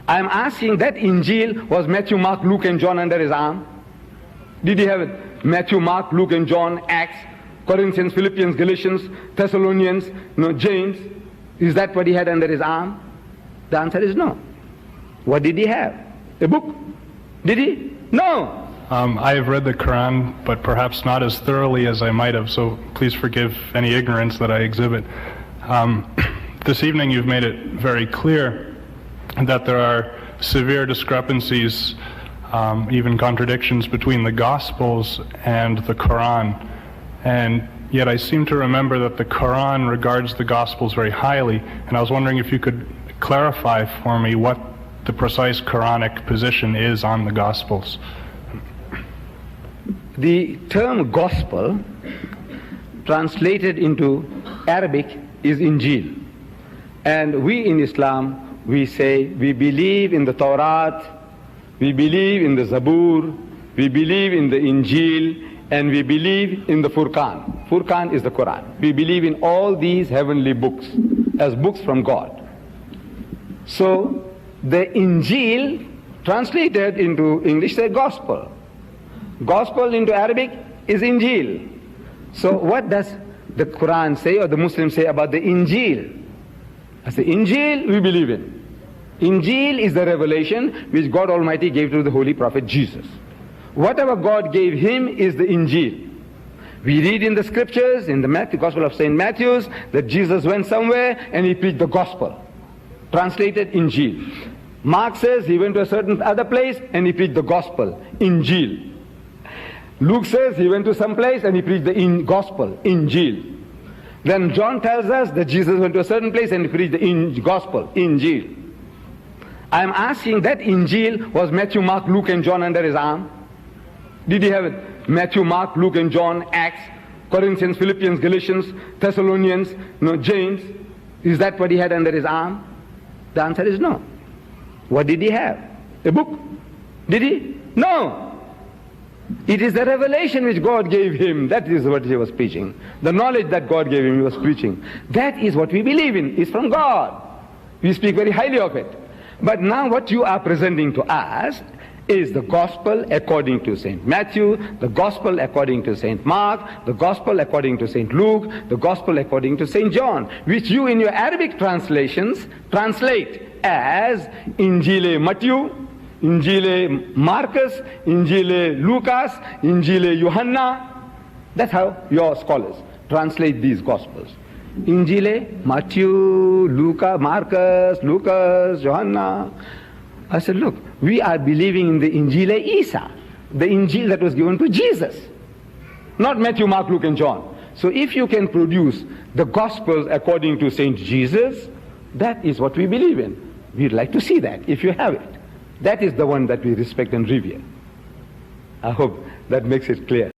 I'm asking, that Injil was Matthew, Mark, Luke and John under his arm? Did he have it? Matthew, Mark, Luke and John, Acts, Corinthians, Philippians, Galatians, Thessalonians, James? Is that what he had under his arm? The answer is no. What did he have? A book? Did he? No. I have read the Quran, but perhaps not as thoroughly as I might have, so please forgive any ignorance that I exhibit. This evening you've made it very clear that there are severe discrepancies, even contradictions between the Gospels and the Quran. And yet I seem to remember that the Quran regards the Gospels very highly, and I was wondering if you could clarify for me what the precise Quranic position is on the Gospels. The term gospel, translated into Arabic, is Injil. And we in Islam, we say we believe in the Torah, we believe in the Zabur, we believe in the Injil, and we believe in the Furqan. Furqan is the Quran. We believe in all these heavenly books as books from God. So the Injil, translated into English, say gospel. Gospel into Arabic is Injil. So what does the Quran say, or the Muslims say about the Injil? I say, Injil we believe in. Injil is the revelation which God Almighty gave to the Holy Prophet Jesus. Whatever God gave him is the Injil. We read in the scriptures, in the Gospel of St. Matthew, that Jesus went somewhere and he preached the gospel. Translated Injil. Mark says he went to a certain other place and he preached the gospel. Injil. Luke says he went to some place and he preached the gospel, Injil. Then John tells us that Jesus went to a certain place and he preached the gospel, Injil. I am asking, that Injil was Matthew, Mark, Luke and John under his arm? Did he have it? Matthew, Mark, Luke and John, Acts, Corinthians, Philippians, Galatians, Thessalonians, James? Is that what he had under his arm? The answer is no. What did he have? A book? Did he? No. It is the revelation which God gave him. That is what he was preaching. The knowledge that God gave him, he was preaching. That is what we believe in. It's from God. We speak very highly of it. But now what you are presenting to us is the gospel according to St. Matthew, the gospel according to St. Mark, the gospel according to St. Luke, the gospel according to St. John, which you in your Arabic translations translate as Injile Matthew, Injile Marcus, Injile Lucas, Injile Johanna. That's how your scholars translate these gospels. Injile, Matthew, Marcus, Lucas, Johanna. I said, look, we are believing in the Injile Isa, the Injil that was given to Jesus, not Matthew, Mark, Luke and John. So if you can produce the gospels according to Saint Jesus, that is what we believe in. We'd like to see that, if you have it. That is the one that we respect and revere. I hope that makes it clear.